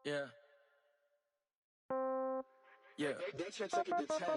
Yeah. Yeah.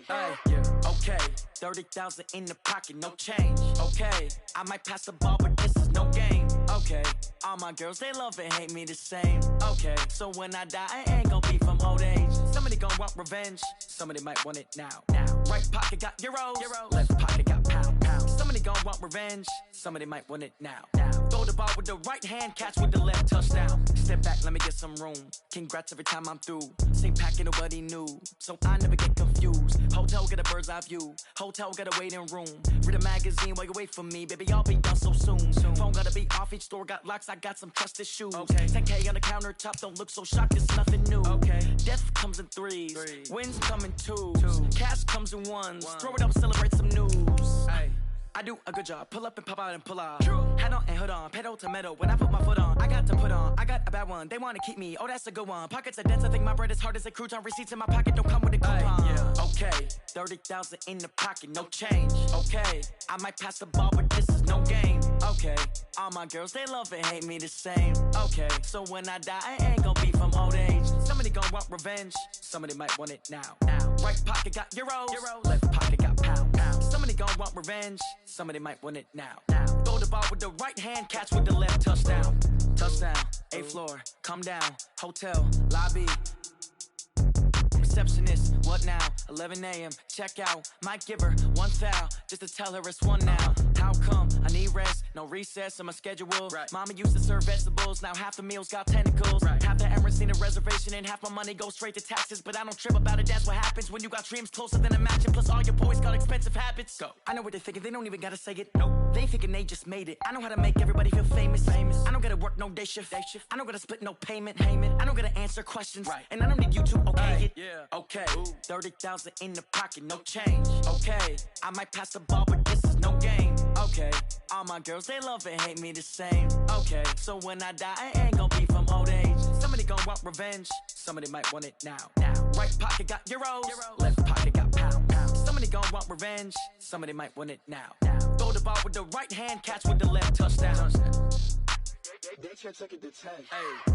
Hey, Yeah. okay, 30,000 in the pocket, no change. Okay, I might pass the ball, but this is no game. Okay, all my girls, they love and hate me the same. Okay, so when I die, I ain't gon' be from old age. Somebody gon' want revenge, somebody might want it now. Right pocket got euros, left pocket got pound. Somebody gon' want revenge, somebody might want it now. Throw the ball with the right hand, catch with the left, touchdown. Step back, let me get some room. Congrats every time I'm through. Same packet, nobody knew, so I never get confused. Hotel get a bird's eye view. Hotel got a waiting room. Read a magazine while you wait for me, baby. I'll be done so soon. Phone gotta be off. Each store got locks. I got some trusted shoes. Okay. 10K on the countertop. Don't look so shocked. It's nothing new. Okay. Death comes in threes. Three. Wins come in twos. Two. Cash comes in ones. One. Throw it up, celebrate some news. Hey. I do a good job. Pull up and pop out and pull off. True. Hat on and hood on. Pedal to metal. When I put my foot on, I got to put on. I got a bad one. They wanna keep me. Oh, that's a good one. Pockets are dense. I think my bread is hard as a crouton. Receipts in my pocket don't come with a coupon. yeah. Okay, 30,000 in the pocket, no change. Okay, I might pass the ball, but this is no game. Okay, all my girls, they love and hate me the same. Okay, so when I die, I ain't gon' be from old age. Somebody gon' want revenge. Somebody might want it now. Right pocket got euros. Left pocket got pound. Somebody gon' want revenge. Somebody might want it now. Throw the ball with the right hand, catch with the left, touchdown. Touchdown, 8th floor, come down, hotel, lobby. Receptionist, what now? 11 a.m., check out. Might give her one foul, just to tell her it's one now. How come? I need rest, no recess in my schedule. Right. Mama used to serve vegetables, now half the meals got tentacles. Right. Half the errands need a reservation, and half my money goes straight to taxes. But I don't trip about it, that's what happens when you got dreams closer than a match. And plus all your boys got expensive habits. Go. I know what they're thinking, they don't even gotta say it. Nope. They thinking they just made it. I know how to make everybody feel famous. I don't gotta work no day shift. I don't gotta split no payment. I don't gotta answer questions. Right. And I don't need you to okay it. Yeah. Okay, Ooh. 30,000 in the pocket, no change. Okay, I might pass the ball, but this is no game. Okay, all my girls, they love and hate me the same. Okay, so when I die, I ain't gon' be from old age. Somebody gon' want revenge, somebody might want it now. Right pocket got euros, left pocket got pound. Somebody gon' want revenge, somebody might want it now. Throw the ball with the right hand, catch with the left, touchdown. They took it to 10. Hey.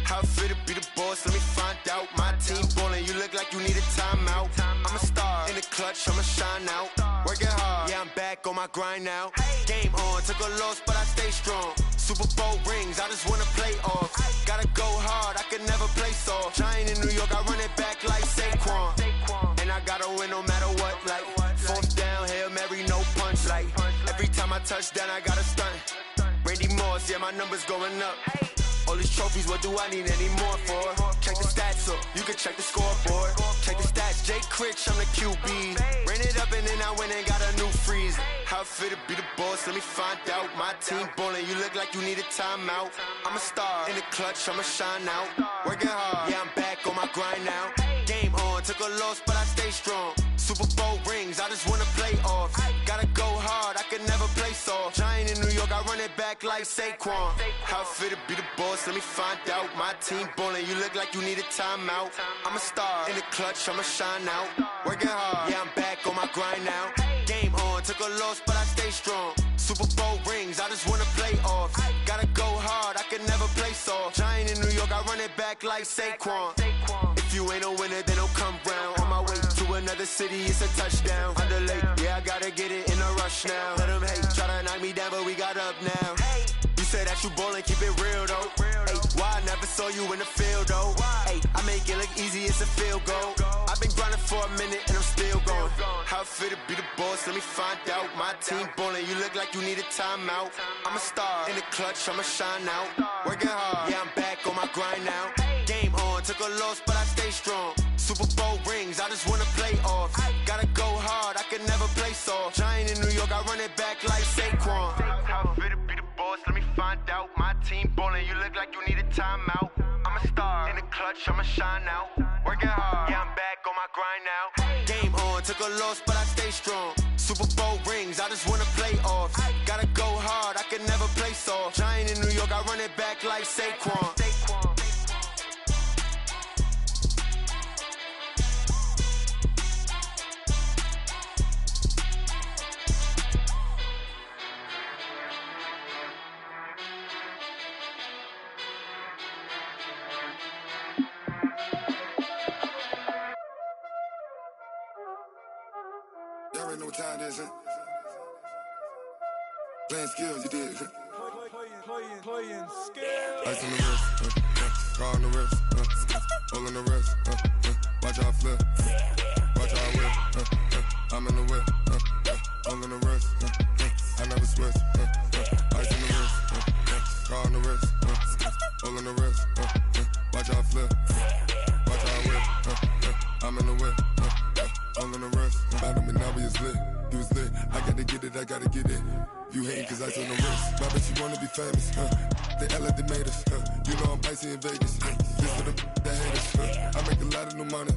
How fit to be the boss? Let me find out. My team ballin', you look like you need a timeout. I'm a star in the clutch, I'ma shine out. Working hard, yeah, I'm back on my grind now. Game on, took a loss, but I stay strong. Super Bowl rings, I just wanna play off. Gotta go hard, I could never play soft. Giant in New York, I run it back like Saquon. And I gotta win no matter what, like fourth down, Hail Mary, no punch. Like every time I touch down, I gotta stunt. Randy Moss, yeah, my numbers going up. All these trophies, what do I need any more for? Check the stats up, you can check the scoreboard. Check the stats, Jay Critch, I'm the QB. Ran it up and then I went and got a new freeze. How fit to be the boss, let me find out. My team ballin', you look like you need a timeout. I'm a star in the clutch, I'ma shine out. Working hard, yeah, I'm back on my grind now. Game on, took a loss, but I stay strong. Super Bowl rings, I just wanna play off. Gotta go hard, I could never play soft. Giant in New York, I run it back like Saquon. How fit to be the boss, let me find out. My team ballin', you look like you need a timeout. I'm a star in the clutch, I'ma shine out. Working hard, yeah, I'm back on my grind now. Game on, took a loss, but I stay strong. Super Bowl rings, I just wanna play off. Gotta go hard, I could never play soft. Giant in New York, I run it back like Saquon. If you ain't a winner, then don't come round. On my way to another city, it's a touchdown. Underlay, yeah, I gotta get it in a rush now. Let them hate, try to knock me down, but we got up now. You say that you ballin', keep it real though. Hey, why I never saw you in the field though? Hey, I make it look easy, it's a field goal. I've been grinding for a minute and I'm still going. How fit to be the boss, let me find out. My team ballin', you look like you need a timeout. I'm a star in the clutch, I'ma shine out. Working hard, yeah, I'm back on my grind now. Game on, took a loss, but I stay strong. Super Bowl rings, I just wanna play off. Gotta go hard, I could never play soft. Giant in New York, I run it back like Saquon. How fit to be the boss, let me find out. My team ballin', you look like you need a timeout. I'm a star in the clutch, I'ma shine out. Working hard, yeah, I'm back on my grind now. Game on, took a loss, but I stay strong. Super Bowl rings, I just wanna play off. Gotta go hard, I could face off. Giant in New York, I run it back like Saquon. Y'all already know what time it is, huh? Playing skills, you did. Playing skills. Ice on the wrist, car on the wrist, hole in the wrist, watch how I flip, watch how I whip, I'm in the whip, hole in the wrist, I never switch, ice on the wrist, car on the wrist, hole in the wrist, watch how I flip, watch how I whip, I'm in the whip, hole in the wrist, about him and now he was lit, I gotta get it, I gotta get it. You hatin' cause ice on the wrist. I bet you wanna be famous, They act like they made us, You know I'm icy in Vegas, This for the that hate us, I make a lot of new money,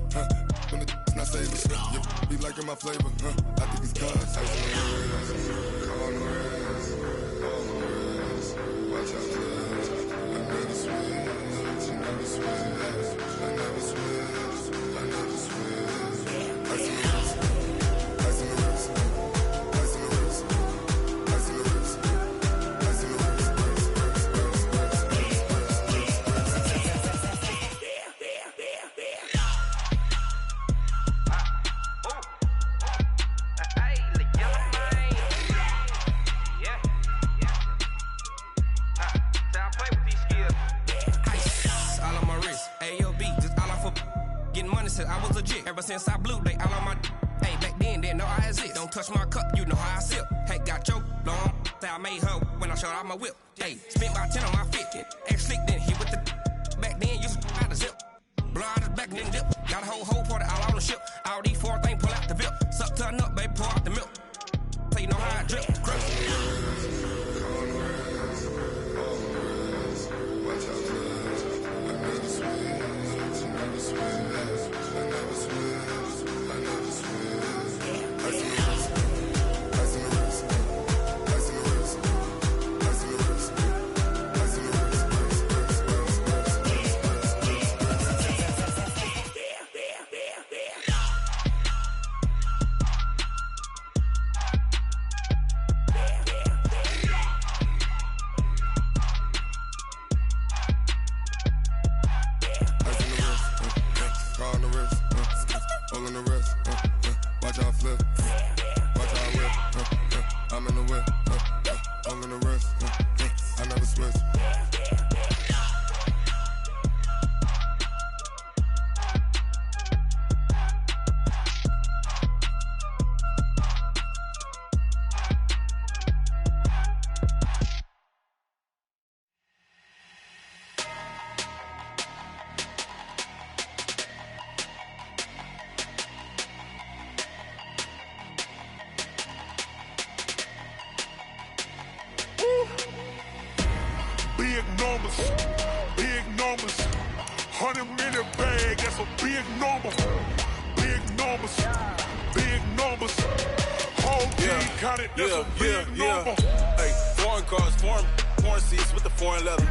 When the not save us, You be liking my flavor, I think it's cause ice on the wrist, on the wrist, on the wrist. Watch out, cuz I never switch, you never switch, I never switch, I never switch. Ice on the wrist, ice on the wrist, ice on the wrist. I was legit. Ever since I blew, they all on my hey, back then, didn't know I exist. Don't touch my cup, you know how I sip. Hey, got your long, say I made her when I showed out my whip. Hey, spent about 10 on my fit. Ex-slick, then hit with the back then, used to out the zip. Blow out his back, then dip. Got a whole party all on the ship. All these 4 things, pull out the VIP. Suck, turn up, baby, pour out the milk. So you know how I drip. Big numbers, 100-minute bag, that's a big number. Big numbers, whole team counted, that's a big number. Hey, foreign cars, foreign seats with the foreign leather.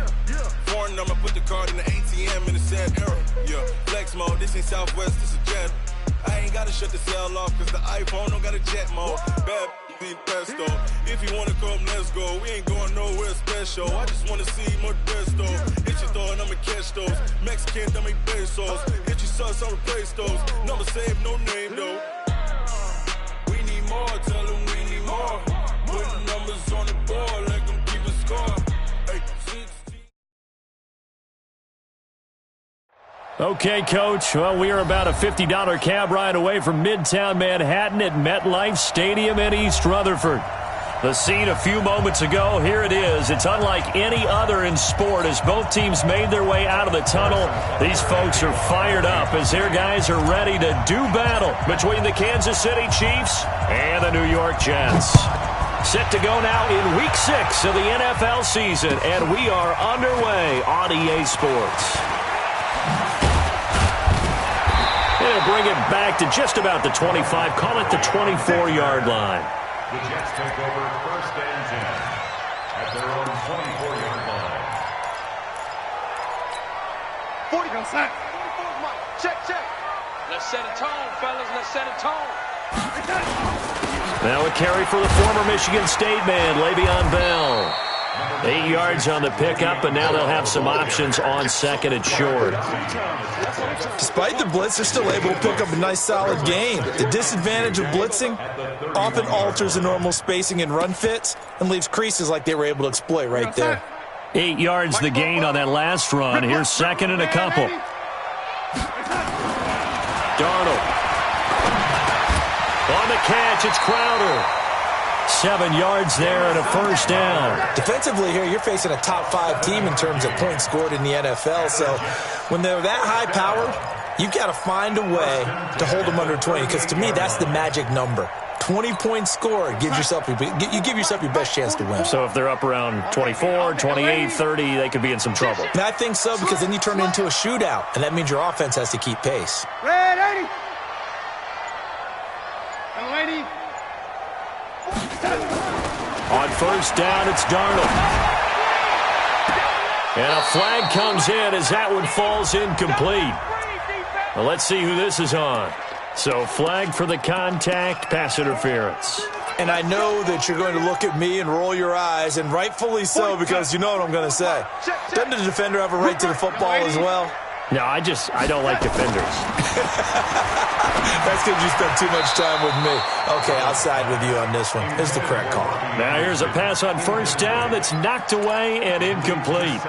Foreign number, put the card in the ATM in the sad era. Yeah, flex mode, this ain't Southwest, this is jet. I ain't gotta shut the cell off, cause the iPhone don't got a jet mode. Bad need pesto. If you wanna come, let's go. We ain't going nowhere special. I just wanna see more Modesto. Hit your throw and I'ma catch those. Mexican, I make pesos. Hit your sus, I'll replace those. Number saved, no name though. We need more, tell them we need more. Putting numbers on the board, like them keep a score. Hey, 16. Okay, Coach. Well, we are about a $50 cab ride away from Midtown Manhattan at MetLife Stadium in East Rutherford. The scene a few moments ago, here it is. It's unlike any other in sport as both teams made their way out of the tunnel. These folks are fired up as their guys are ready to do battle between the Kansas City Chiefs and the New York Jets. Set to go now in Week 6 of the NFL season, and we are underway on EA Sports. They'll bring it back to just about the 25, call it the 24-yard line. The Jets take over 1st and 10. at their own 24-yard line. 40 on set. Check. Let's set a tone, fellas. Let's set a tone. Now a carry for the former Michigan State man, Le'Veon Bell. 8 yards on the pickup, and now they'll have some options on second and short. Despite the blitz, they're still able to pick up a nice, solid gain. The disadvantage of blitzing often alters the normal spacing and run fits and leaves creases like they were able to exploit right there. 8 yards the gain on that last run. Here's second and a couple. Darnold. On the catch, it's Crowder. 7 yards there and a first down. Defensively here, you're facing a top 5 team in terms of points scored in the NFL. So when they're that high powered, you've got to find a way to hold them under 20, because to me, that's the magic number. 20 points scored, you give yourself your best chance to win. So if they're up around 24, 28, 30, they could be in some trouble. And I think so, because then you turn it into a shootout, and that means your offense has to keep pace. Red 80. And lady. On first down, it's Darnold. And a flag comes in as that one falls incomplete. Well, let's see who this is on. So flag for the contact, pass interference. And I know that you're going to look at me and roll your eyes, and rightfully so, because you know what I'm going to say. Doesn't the defender have a right to the football as well? No, I don't like defenders. That's because you spent too much time with me. Okay, I'll side with you on this one. It's the correct call. Now here's a pass on first down that's knocked away and incomplete.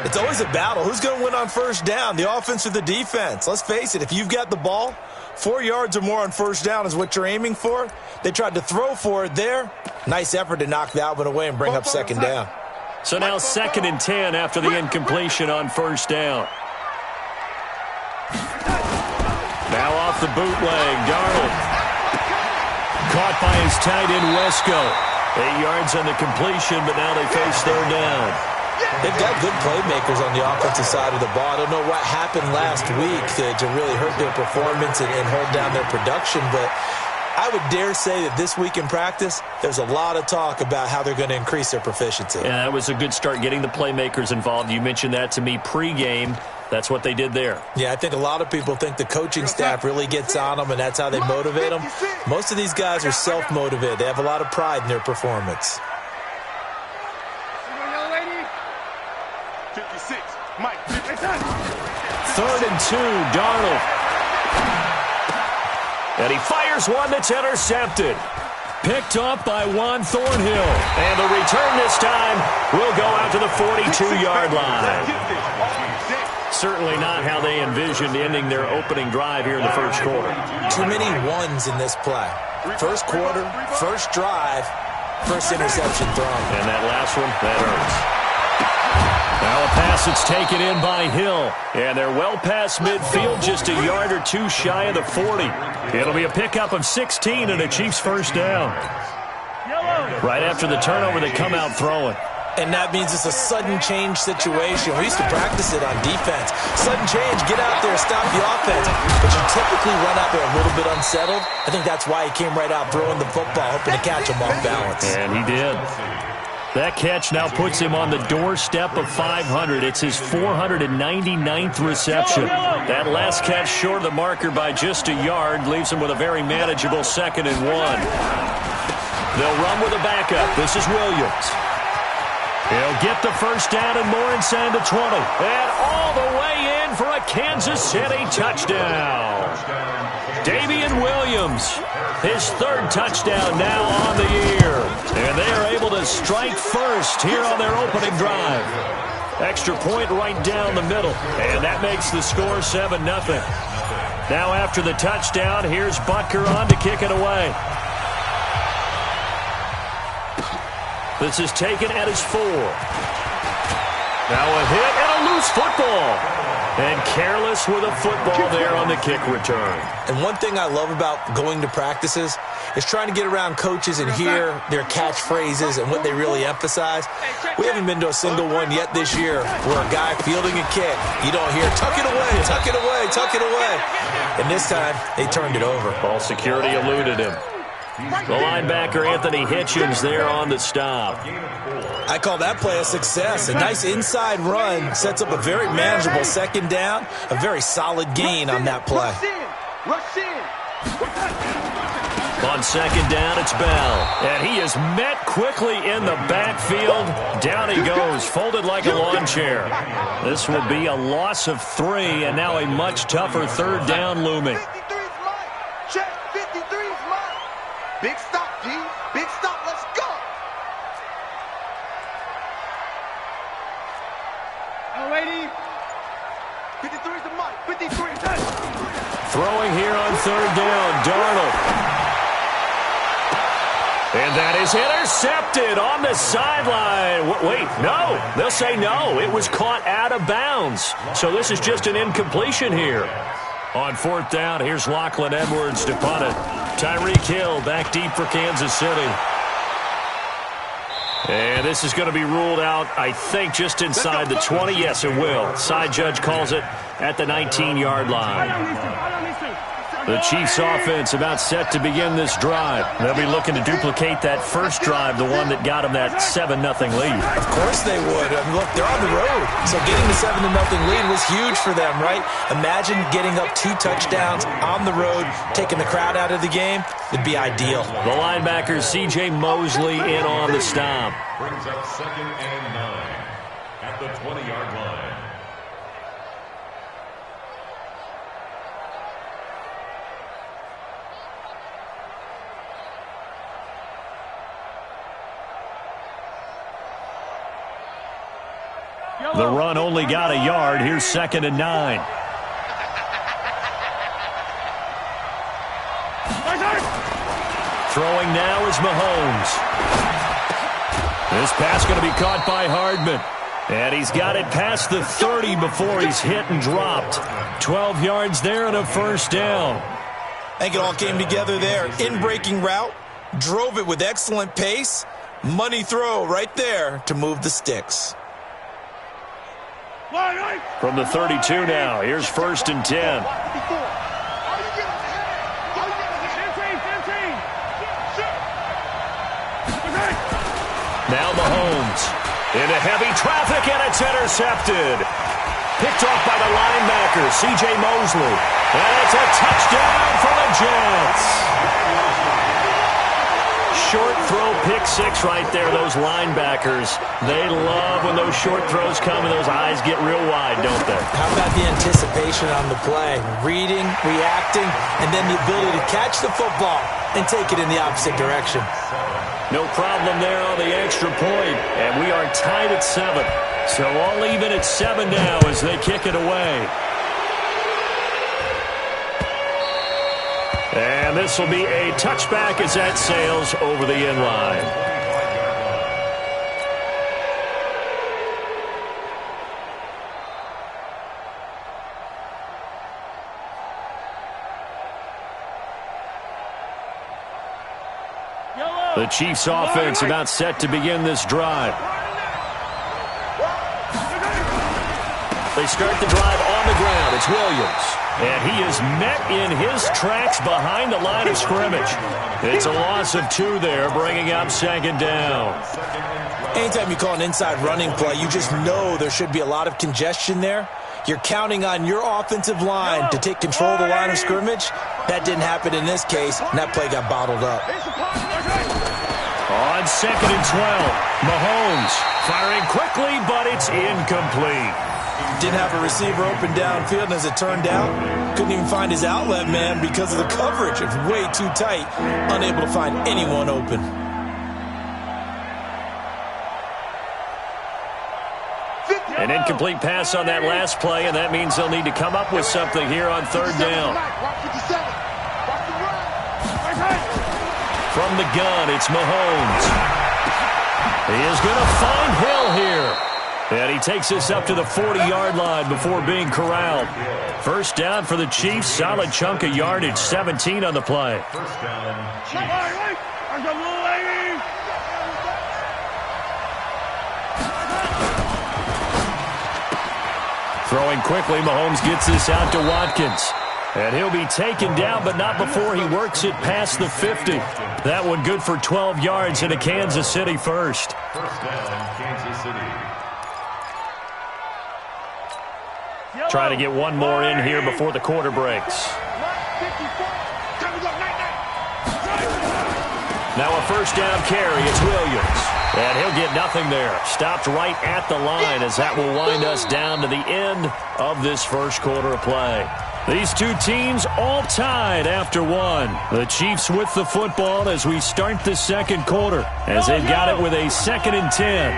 It's always a battle. Who's going to win on first down, the offense or the defense? Let's face it, if you've got the ball, 4 yards or more on first down is what you're aiming for. They tried to throw for it there. Nice effort to knock that one away and bring up second down. So now second and 10 after the incompletion on first down. Now off the bootleg, Darnold. Caught by his tight end, Wesco. 8 yards on the completion, but now they face third down. They've got good playmakers on the offensive side of the ball. I don't know what happened last week to really hurt their performance and hold down their production, but I would dare say that this week in practice, there's a lot of talk about how they're going to increase their proficiency. Yeah, that was a good start, getting the playmakers involved. You mentioned that to me pregame. That's what they did there. Yeah, I think a lot of people think the coaching staff really gets on them, and that's how they motivate them. Most of these guys are self-motivated. They have a lot of pride in their performance. 56, Mike. Third and 2, Darnold. And he fires one that's intercepted. Picked off by Juan Thornhill. And the return this time will go out to the 42-yard line. Certainly not how they envisioned ending their opening drive here in the first quarter. Too many ones in this play. First quarter, first drive, first interception thrown. And that last one, that hurts. Now a pass that's taken in by Hill. And they're well past midfield, just a yard or two shy of the 40. It'll be a pickup of 16 and a Chiefs first down. Right after the turnover, they come out throwing. And that means it's a sudden change situation. We used to practice it on defense. Sudden change, get out there, stop the offense. But you typically run out there a little bit unsettled. I think that's why he came right out throwing the football, hoping to catch him off balance. And he did. That catch now puts him on the doorstep of 500. It's his 499th reception. That last catch short of the marker by just a yard leaves him with a very manageable 2nd and 1. They'll run with a backup. This is Williams. He'll get the first down and more inside the 20. And all the way in for a Kansas City touchdown. Damian Williams, his 3rd touchdown now on the year. And they are able to strike first here on their opening drive. Extra point right down the middle. And that makes the score 7-0. Now after the touchdown, here's Butker on to kick it away. This is taken at his 4. Now a hit and a loose football. And careless with a football there on the kick return. And one thing I love about going to practices is trying to get around coaches and hear their catchphrases and what they really emphasize. We haven't been to a single one yet this year where a guy fielding a kick, you don't hear, tuck it away, tuck it away, tuck it away. And this time, they turned it over. Ball security eluded him. The linebacker, Anthony Hitchens, there on the stop. I call that play a success. A nice inside run sets up a very manageable second down. A very solid gain on that play. Rush in. On second down, it's Bell. And he is met quickly in the backfield. Down he goes, folded like a lawn chair. This will be a loss of 3, and now a much tougher third down looming. 53's mine. Check. 53's mine. Big stop, G. Big stop. Let's go. All righty. 53's the mic. 53. Throwing here on third down, Darnold. And that is intercepted on the sideline. Wait, no. They'll say no. It was caught out of bounds. So this is just an incompletion here. On fourth down, here's Lachlan Edwards to punt it. Tyreek Hill back deep for Kansas City. And this is going to be ruled out, I think, just inside the 20. Yes, it will. Side judge calls it at the 19-yard line. The Chiefs offense about set to begin this drive. They'll be looking to duplicate that first drive, the one that got them that 7-0 lead. Of course they would. I mean, look, they're on the road. So getting the 7-0 lead was huge for them, right? Imagine getting up 2 touchdowns on the road, taking the crowd out of the game. It'd be ideal. The linebacker, C.J. Mosley, in on the stop. Brings up 2nd and 9 at the 20-yard line. The run only got a yard. Here's 2nd and 9. Throwing now is Mahomes. This pass going to be caught by Hardman. And he's got it past the 30 before he's hit and dropped. 12 yards there and a first down. I think it all came together there. In-breaking route, drove it with excellent pace. Money throw right there to move the sticks. From the 32 now, here's 1st and 10. Now Mahomes into heavy traffic, and it's intercepted. Picked off by the linebacker, C.J. Mosley. And it's a touchdown for the Jets. Short throw, pick 6 right there. Those linebackers, they love when those short throws come and those eyes get real wide, don't they? How about the anticipation on the play? Reading, reacting, and then the ability to catch the football and take it in the opposite direction. No problem there on the extra point, and we are tied at 7. So all even at 7 now as they kick it away. And this will be a touchback as that sails over the end line. The Chiefs offense about set to begin this drive. They start the drive on the ground. It's Williams. And he is met in his tracks behind the line of scrimmage. It's a loss of 2 there, bringing up 2nd down. Anytime you call an inside running play, you just know there should be a lot of congestion there. You're counting on your offensive line to take control of the line of scrimmage. That didn't happen in this case, and that play got bottled up. On 2nd and 12, Mahomes firing quickly, but it's incomplete. Didn't have a receiver open downfield, and as it turned out, couldn't even find his outlet man because of the coverage. It's way too tight, unable to find anyone open. An incomplete pass on that last play, and that means they'll need to come up with something here on 3rd down. From the gun, it's Mahomes. He is going to find Hill here. And he takes this up to the 40-yard line before being corralled. First down for the Chiefs. Solid chunk of yardage. 17 on the play. First down, Chiefs. Throwing quickly, Mahomes gets this out to Watkins. And he'll be taken down, but not before he works it past the 50. That one good for 12 yards and a Kansas City first. First down, Kansas City. Try to get one more in here before the quarter breaks. Now a first down carry. It's Williams. And he'll get nothing there. Stopped right at the line as that will wind us down to the end of this first quarter of play. These two teams all tied after one. The Chiefs with the football as we start the second quarter, as they've got it with a 2nd and 10.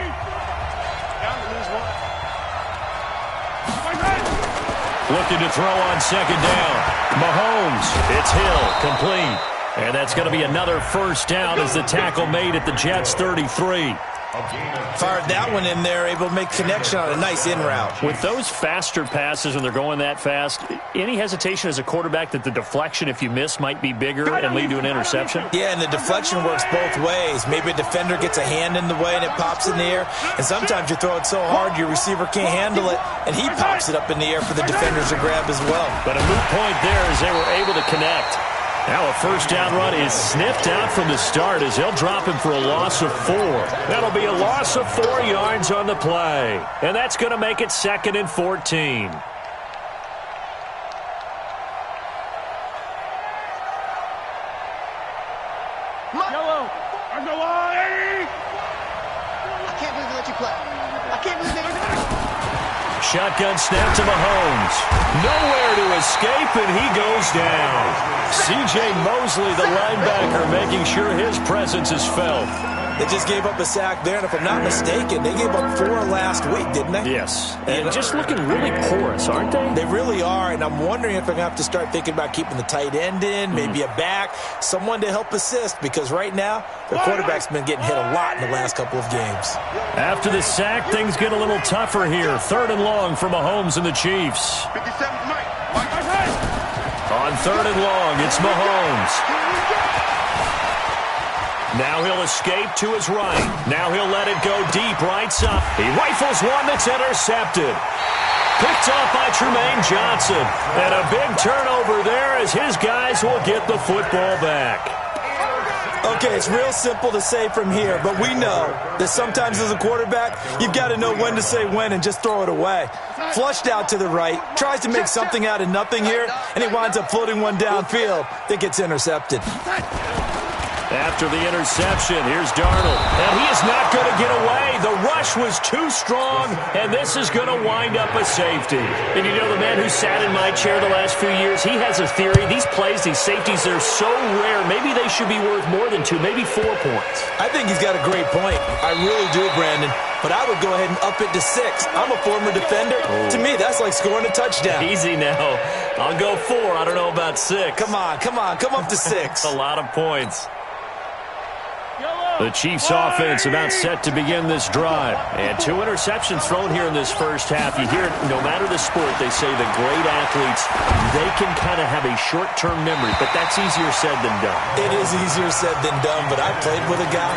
Looking to throw on 2nd down. Mahomes. It's Hill. Complete. And that's going to be another first down as the tackle made at the Jets' 33. Fired that one in there, able to make connection on a nice in route. With those faster passes when they're going that fast, any hesitation as a quarterback that the deflection, if you miss, might be bigger and lead to an interception? Yeah, and the deflection works both ways. Maybe a defender gets a hand in the way and it pops in the air, and sometimes you throw it so hard your receiver can't handle it, and he pops it up in the air for the defenders to grab as well. But a moot point there as they were able to connect. Now a first down run is sniffed out from the start as they'll drop him for a loss of 4. That'll be a loss of 4 yards on the play. And that's going to make it 2nd and 14. Yellow. Underway. I can't believe they let you play. I can't believe they let you play. Shotgun snap to Mahomes. Nowhere to escape, and he goes down. C.J. Mosley, the linebacker, making sure his presence is felt. They just gave up a sack there, and if I'm not mistaken, they gave up 4 last week, didn't they? Yes, and just looking really porous, aren't they? They really are, and I'm wondering if they're going to have to start thinking about keeping the tight end in, maybe a back, someone to help assist, because right now, their quarterback's been getting hit a lot in the last couple of games. After the sack, things get a little tougher here. 3rd and long for Mahomes and the Chiefs. 57, Mike. On 3rd and long, it's Mahomes. Now he'll escape to his right. Now he'll let it go deep right side. He rifles one that's intercepted. Picked off by Tremaine Johnson. And a big turnover there as his guys will get the football back. Okay, it's real simple to say from here, but we know that sometimes as a quarterback, you've got to know when to say when and just throw it away. Flushed out to the right, tries to make something out of nothing here, and he winds up floating one downfield that gets intercepted. After the interception, here's Darnold. And he is not going to get away. The rush was too strong, and this is going to wind up a safety. And you know, the man who sat in my chair the last few years, he has a theory. These plays, these safeties, they're so rare. Maybe they should be worth more than 2, maybe 4 points. I think he's got a great point. I really do, Brandon. But I would go ahead and up it to 6. I'm a former defender. To me, that's like scoring a touchdown. Easy now. I'll go 4. I don't know about 6. Come on. Come up to 6. A lot of points. The Chiefs offense about set to begin this drive. And 2 interceptions thrown here in this first half. You hear it, no matter the sport, they say the great athletes, they can kind of have a short-term memory, but that's easier said than done. It is easier said than done, but I played with a guy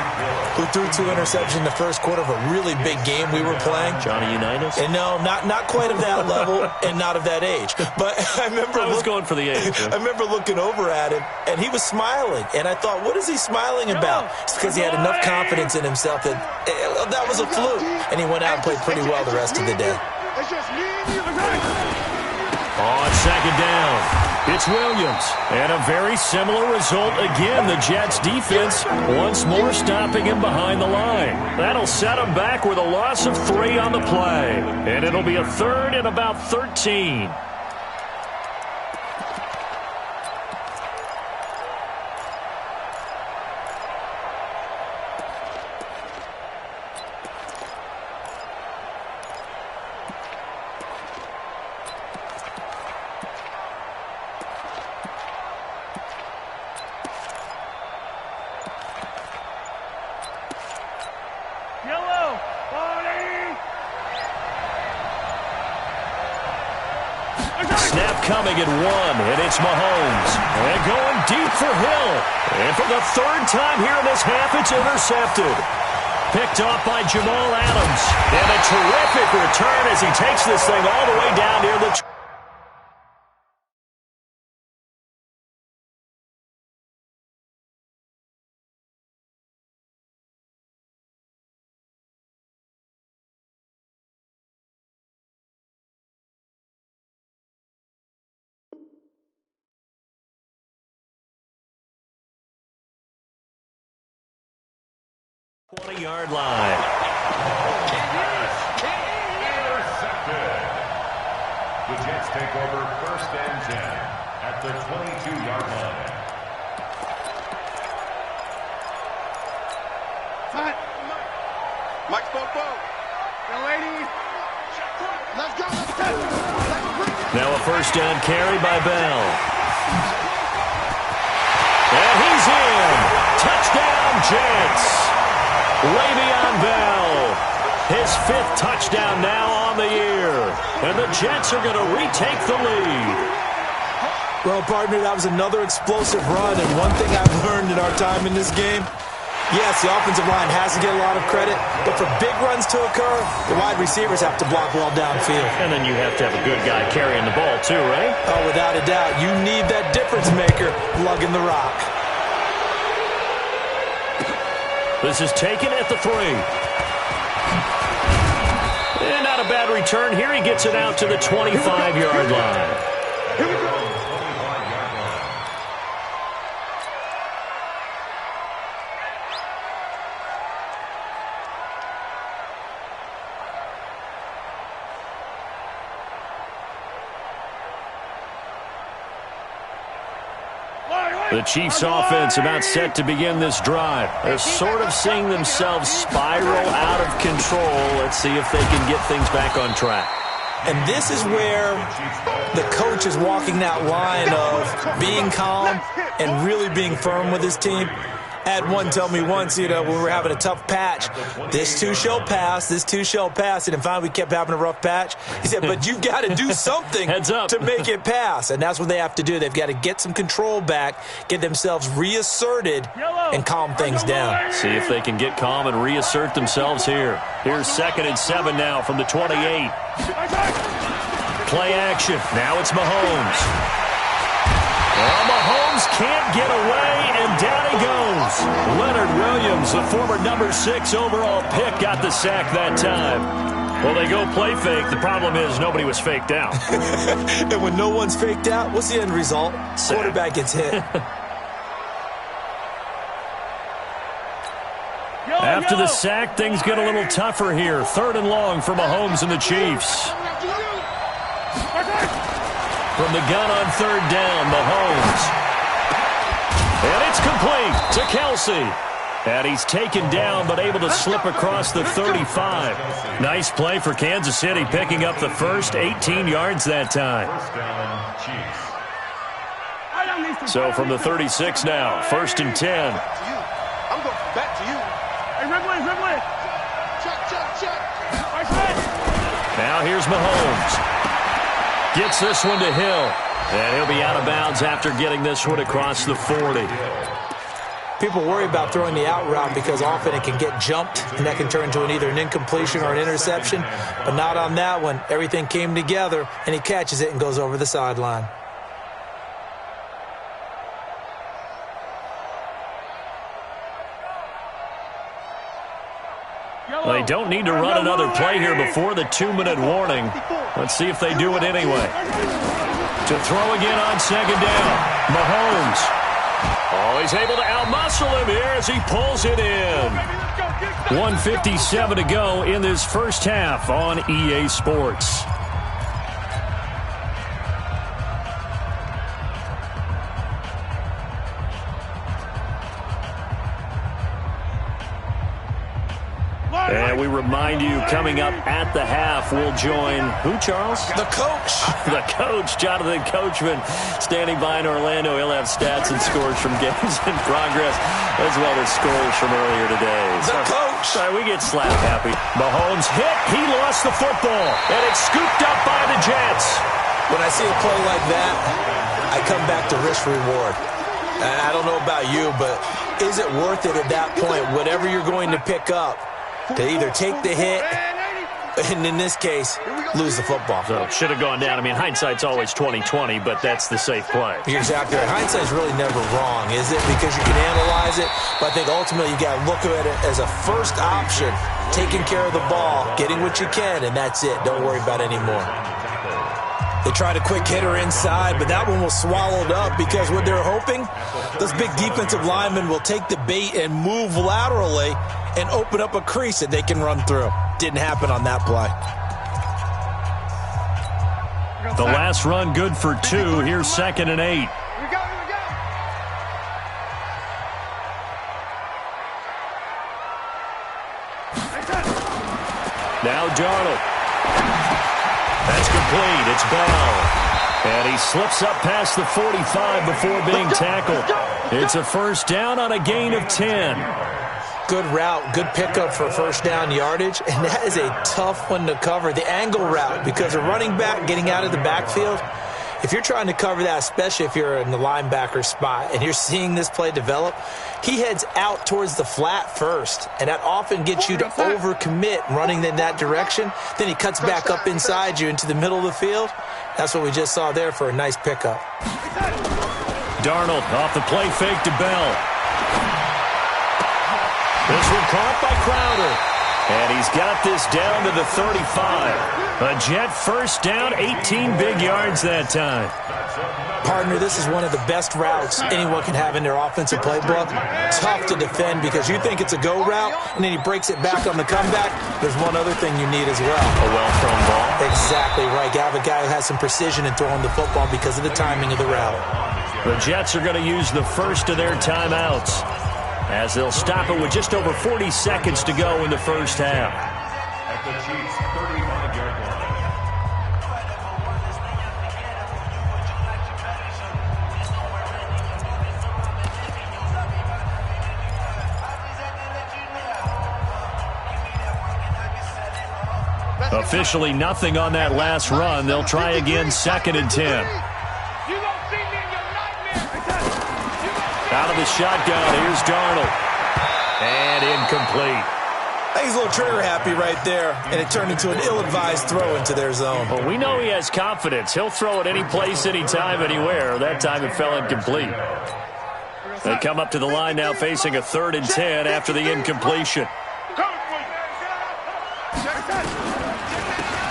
who threw 2 interceptions in the first quarter of a really big game we were playing. Johnny Unitas? And no, not quite of that level and not of that age. But I remember I was going for the age. I remember looking over at him, and he was smiling. And I thought, what is he smiling about? It's because he had enough confidence in himself that that was a fluke. And he went out and played pretty well the rest of the day. On 2nd down, it's Williams. And a very similar result again. The Jets defense once more stopping him behind the line. That'll set him back with a loss of 3 on the play. And it'll be a 3rd and about 13. Snap coming at 1, and it's Mahomes. And going deep for Hill. And for the 3rd time here in this half, it's intercepted. Picked off by Jamal Adams. And a terrific return as he takes this thing all the way down near the 20-yard line. Intercepted. The Jets take over 1st and 10 at the 22-yard line. Mike Popo. Yo, lady. Let's go. Now a 1st down carry by Bell. And he's in. Touchdown, Jets. Le'Veon Bell. His 5th touchdown now on the year. And the Jets are going to retake the lead. Well, partner, that was another explosive run. And one thing I've learned in our time in this game, yes, the offensive line has to get a lot of credit, but for big runs to occur, the wide receivers have to block well downfield. And then you have to have a good guy carrying the ball too, right? Oh, without a doubt. You need that difference maker lugging the rock. This is taken at the 3. And not a bad return here. He gets it out to the 25-yard line. Here we go. The Chiefs offense about set to begin this drive. They're sort of seeing themselves spiral out of control. Let's see if they can get things back on track. And this is where the coach is walking that line of being calm and really being firm with his team. I had one tell me once, when we were having a tough patch, this too shall pass, this too shall pass. And finally we kept having a rough patch. He said, but you've got to do something to make it pass. And that's what they have to do. They've got to get some control back, get themselves reasserted, and calm things down. See if they can get calm and reassert themselves here. Here's 2nd and 7 now from the 28. Play action. Now it's Mahomes. Well, Mahomes can't get away, and down he goes. Leonard Williams, the former number 6 overall pick, got the sack that time. Well, they go play fake. The problem is nobody was faked out. And when no one's faked out, what's the end result? Sack. Quarterback gets hit. After the sack, things get a little tougher here. 3rd and long for Mahomes and the Chiefs. From the gun on 3rd down, Mahomes. And it's complete to Kelsey. And he's taken down but able to slip across the 35. Nice play for Kansas City, picking up the first 18 yards that time. So from the 36 now, 1st and 10. I'm going back to you. Hey, Ridley. Check. Now here's Mahomes. Gets this one to Hill. And he'll be out of bounds after getting this one across the 40. People worry about throwing the out route because often it can get jumped, and that can turn into either an incompletion or an interception. But not on that one. Everything came together, and he catches it and goes over the sideline. Well, they don't need to run another play here before the 2-minute warning. Let's see if they do it anyway. To throw again on 2nd down. Mahomes. Oh, he's able to outmuscle him here as he pulls it in. 1:57 to go in this first half on EA Sports. And we remind you, coming up at the half, we'll join who, Charles? The coach. The coach, Jonathan Coachman, standing by in Orlando. He'll have stats and scores from games in progress, as well as scores from earlier today. The coach. Sorry, we get slap happy. Mahomes hit. He lost the football, and it's scooped up by the Jets. When I see a play like that, I come back to risk-reward. I don't know about you, but is it worth it at that point, whatever you're going to pick up, to either take the hit, and in this case, lose the football? So should have gone down. I mean, hindsight's always 20/20, but that's the safe play. You're exactly right. Hindsight's really never wrong, is it? Because you can analyze it, but I think ultimately you got to look at it as a first option, taking care of the ball, getting what you can, and that's it. Don't worry about any more. They tried a quick hitter inside, but that one was swallowed up because what they're hoping, those big defensive linemen will take the bait and move laterally and open up a crease that they can run through. Didn't happen on that play. The last run good for 2. Here's 2nd and 8. Now Darnold. That's complete. It's Bell. And he slips up past the 45 before being tackled. It's a first down on a gain of 10. Good route, good pickup for first down yardage, and that is a tough one to cover. The angle route, because a running back getting out of the backfield, if you're trying to cover that, especially if you're in the linebacker spot and you're seeing this play develop, he heads out towards the flat first, and that often gets you to overcommit running in that direction. Then he cuts back up inside you into the middle of the field. That's what we just saw there for a nice pickup. Darnold off the play fake to Bell. This one caught by Crowder. And he's got this down to the 35. A Jet first down, 18 big yards that time. Partner, this is one of the best routes anyone can have in their offensive playbook. Tough to defend because you think it's a go route, and then he breaks it back on the comeback. There's one other thing you need as well. A well-thrown ball. Exactly right. You have a guy who has some precision in throwing the football because of the timing of the route. The Jets are going to use the first of their timeouts, as they'll stop it with just over 40 seconds to go in the first half. At the Chiefs' 35-yard line. Officially nothing on that last run. They'll try again, 2nd and 10. Out of the shotgun, here's Darnold. And incomplete. He's a little trigger happy right there, and it turned into an ill-advised throw into their zone. Well, we know he has confidence. He'll throw it any place, anytime, anywhere. That time it fell incomplete. They come up to the line now facing a 3rd and 10 after the incompletion.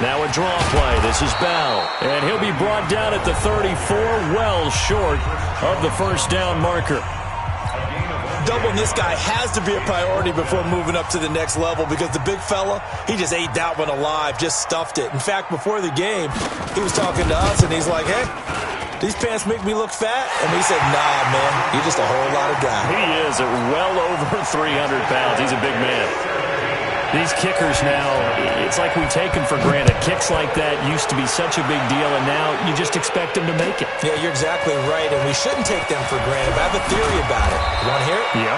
Now a draw play. This is Bell. And he'll be brought down at the 34, well short of the first down marker. Doubling this guy has to be a priority before moving up to the next level because the big fella, he just ate that one alive, just stuffed it. In fact, before the game, he was talking to us, and he's like, hey, these pants make me look fat? And we said, nah, man, you're just a whole lot of guy. He is at well over 300 pounds. He's a big man. These kickers now, it's like we take them for granted. Kicks like that used to be such a big deal, and now you just expect them to make it. Yeah, you're exactly right, and we shouldn't take them for granted. But I have a theory about it. You want to hear it? Yeah.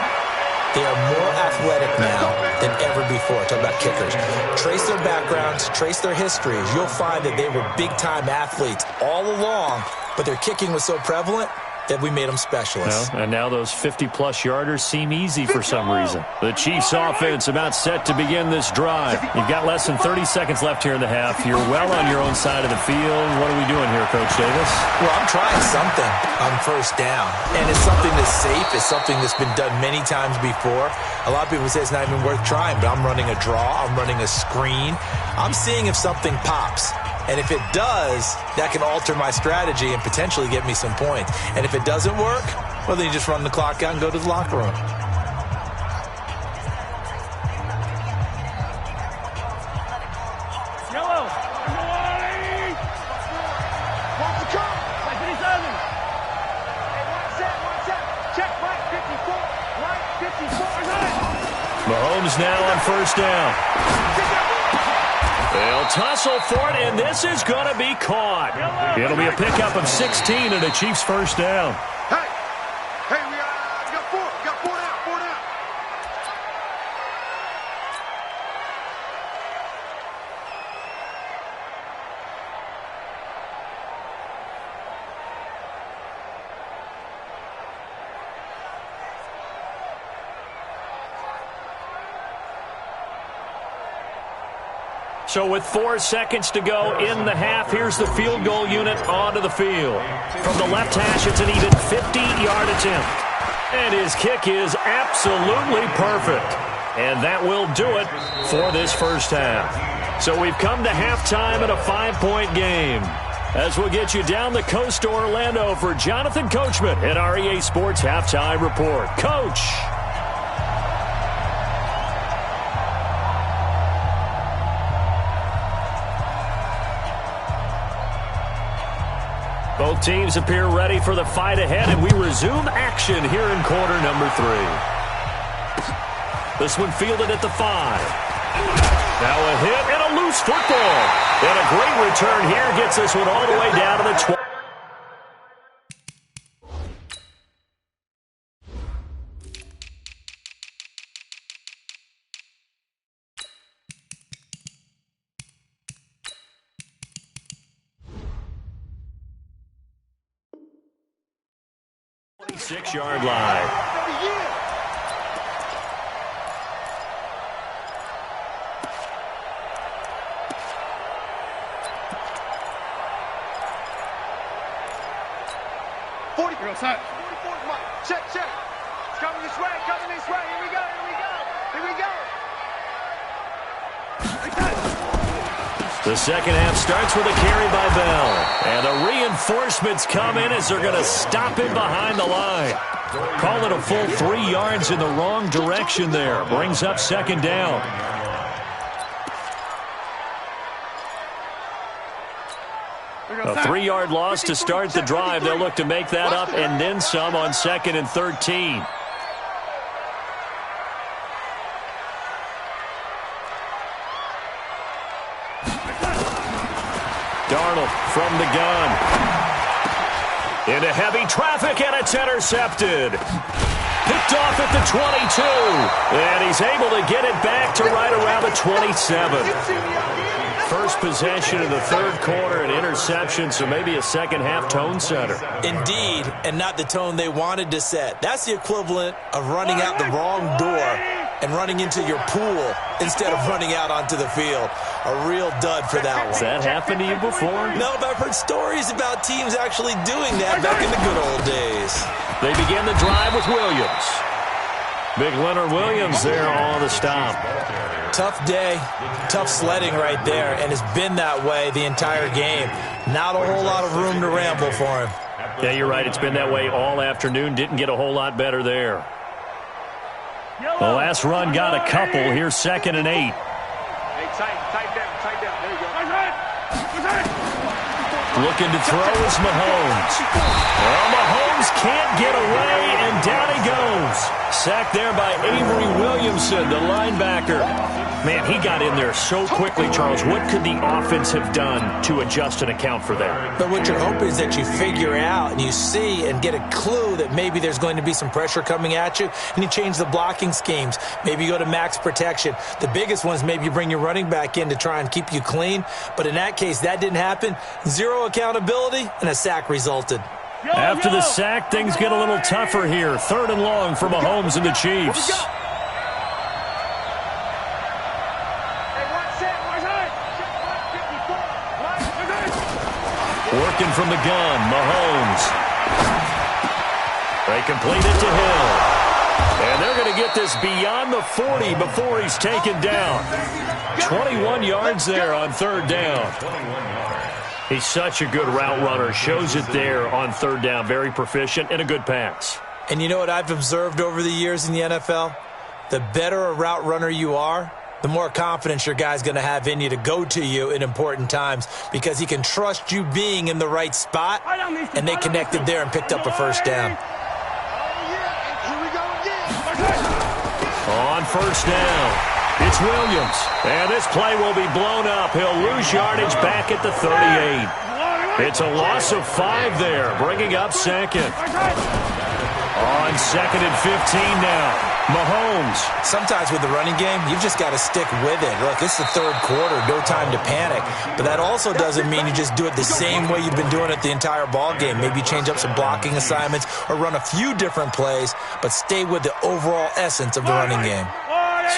They are more athletic now than ever before. Talk about kickers. Trace their backgrounds, trace their histories. You'll find that they were big-time athletes all along, but their kicking was so prevalent that we made them specialists. Well, and now those 50-plus yarders seem easy for some reason. The Chiefs offense about set to begin this drive. You've got less than 30 seconds left here in the half. You're well on your own side of the field. What are we doing here, Coach Davis? Well, I'm trying something on first down, and it's something that's safe. It's something that's been done many times before. A lot of people say it's not even worth trying, but I'm running a draw. I'm running a screen. I'm seeing if something pops. And if it does, that can alter my strategy and potentially get me some points. And if it doesn't work, well, then you just run the clock out and go to the locker room. Yellow. Watch the car. Like 57. Hey, watch that. Check right 54. Right 54. Mahomes now on first down. They'll tussle for it, and this is going to be caught. It'll be a pickup of 16 and a Chiefs first down. Hey, we got four. Got four down. So with 4 seconds to go in the half, here's the field goal unit onto the field. From the left hash, it's an even 50-yard attempt. And his kick is absolutely perfect. And that will do it for this first half. So we've come to halftime in a 5-point game. as we'll get you down the coast to Orlando for Jonathan Coachman at our EA Sports Halftime Report. Coach. Both teams appear ready for the fight ahead, and we resume action here in quarter number 3. This one fielded at the 5. Now a hit and a loose football. And a great return here gets this one all the way down to the 12. Six-yard line. Check. It's coming this way, Here we go. The second half starts with a carry by Bell. And the reinforcements come in as they're going to stop him behind the line. Call it a full 3 yards in the wrong direction there. Brings up second down. A 3-yard loss to start the drive. They'll look to make that up and then some on 2nd and 13. Darnold from the gun. Into heavy traffic, and it's intercepted. Picked off at the 22. And he's able to get it back to right around the 27. First possession of the third quarter, an interception, so maybe a second-half tone setter. Indeed, and not the tone they wanted to set. That's the equivalent of running out the wrong door and running into your pool instead of running out onto the field. A real dud for that one. Has that happened to you before? No, but I've heard stories about teams actually doing that back in the good old days. They begin the drive with Williams. Big Leonard Williams there on the stop. Tough day, tough sledding right there, and it's been that way the entire game. Not a whole lot of room to ramble for him. Yeah, you're right. It's been that way all afternoon. Didn't get a whole lot better there. The last run got a couple. Here's 2nd and 8. Hey, tight down. There you go. Looking to throw is Mahomes. Well, Mahomes can't get away, and down he goes. Sacked there by Avery Williamson, the linebacker. Man, he got in there so quickly, Charles. What could the offense have done to adjust and account for that? But what you're hoping is that you figure out and you see and get a clue that maybe there's going to be some pressure coming at you, and you change the blocking schemes. Maybe you go to max protection. The biggest one is maybe you bring your running back in to try and keep you clean. But in that case, that didn't happen. Zero accountability, and a sack resulted. After the sack, things get a little tougher here. 3rd and long for Mahomes and the Chiefs. Working from the gun, Mahomes. They complete it to Hill. And they're going to get this beyond the 40 before he's taken down. 21 yards there on 3rd down. He's such a good route runner. Shows it there on 3rd down. Very proficient and a good pass. And you know what I've observed over the years in the NFL? The better a route runner you are, the more confidence your guy's going to have in you to go to you in important times, because he can trust you being in the right spot, and they connected there and picked up a 1st down. On 1st down, it's Williams. And this play will be blown up. He'll lose yardage back at the 38. It's a loss of 5 there, bringing up 2nd. On 2nd and 15 now. Mahomes. Sometimes with the running game, you've just got to stick with it. Look, it's the 3rd quarter, no time to panic. But that also doesn't mean you just do it the same way you've been doing it the entire ball game. Maybe change up some blocking assignments or run a few different plays, but stay with the overall essence of the running game.